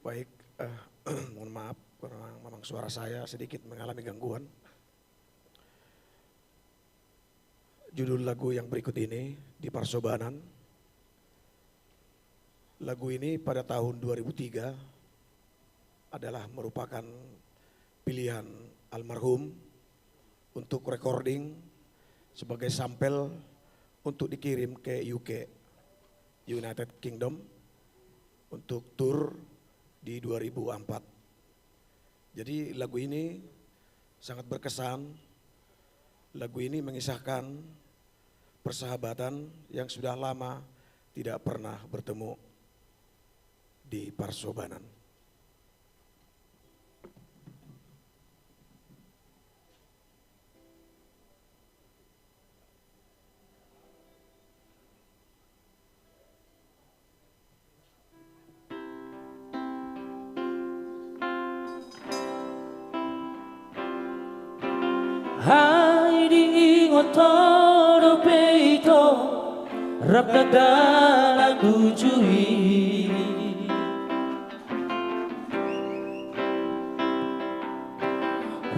Baik, mohon maaf karena memang suara saya sedikit mengalami gangguan. Judul lagu yang berikut ini di Parsobanan. Lagu ini pada tahun 2003 adalah merupakan pilihan almarhum untuk recording sebagai sampel untuk dikirim ke UK, United Kingdom, untuk tour di 2004. Jadi lagu ini sangat berkesan. Lagu ini mengisahkan persahabatan yang sudah lama tidak pernah bertemu di Parsobanan. Hai diingot toro peito rap dadalang bujui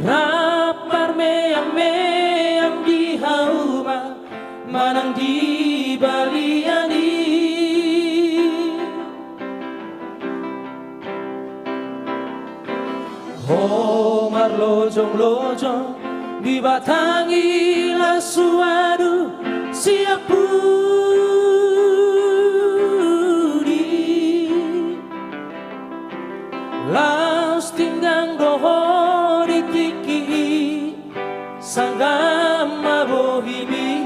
rap marmeang di hauma manang di baliani ho marlojong-lojong dibatangi suatu siap budi las tinggang doho ditiki sanggam mabohimi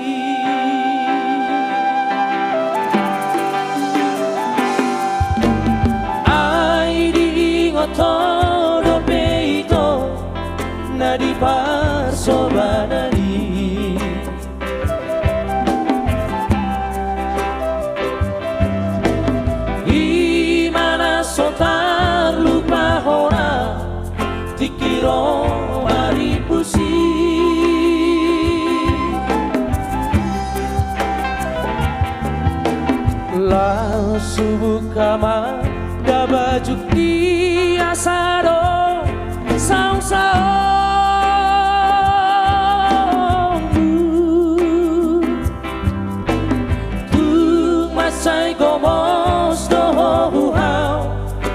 ai diingot todo peito na di Parsobanani di mana sotar lupa hora tikiro maripusi la subuh kama da baju di asaro saung-saung sai gomos doho hau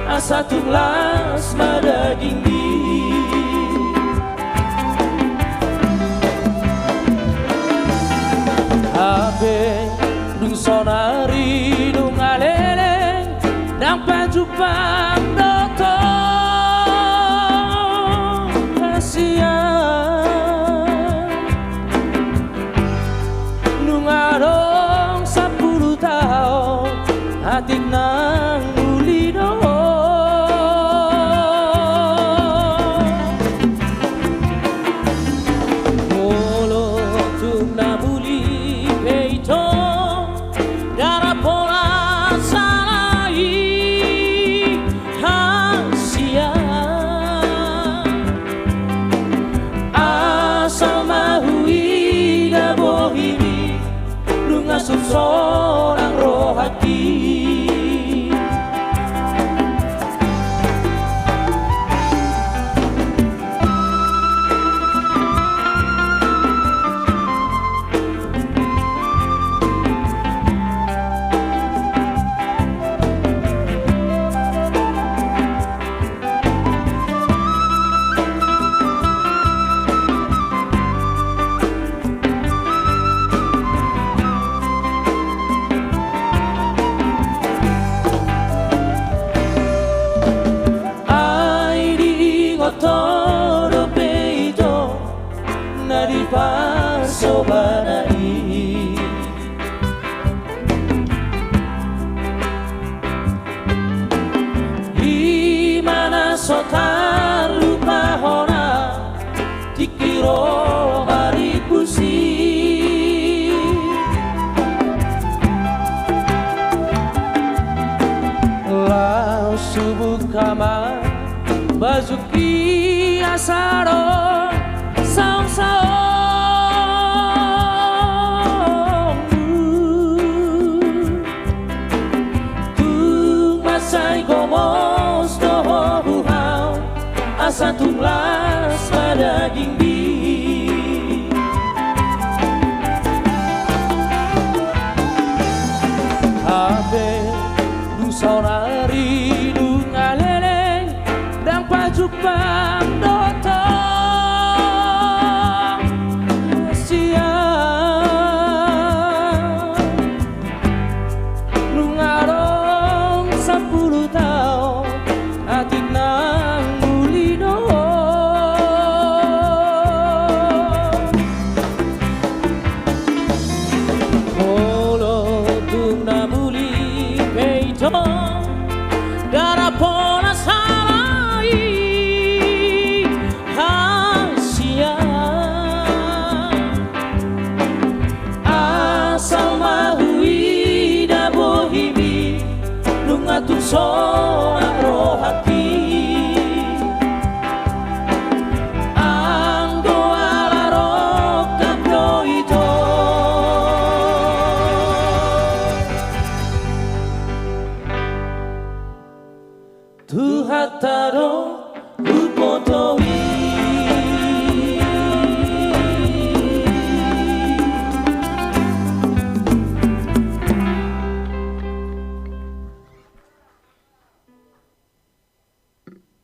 asa tunglas madagindi abe dung sonari dung alele dang pajupang doto kasihan nung arong 10 tahun hati nang ulido molo tum na buli peito darah pola salai hasia asal mahui da bohimi ngasup seorang rohati todo peito na di Parsobanani di mana sotar lupa hora tikiro maripusi la subuh kama bazuki asaro saung-saung tu masai gomos do satu gelas pada ginggi. Habe du saurari du ngalele dan pajuk bang doto siang nu ngarong 10 tahun atik nang mulino kolo tung na muli peito darapona sarai hasia asal mahui da bohimi lungatung soang rohati anggo ala rokap doito tu hataro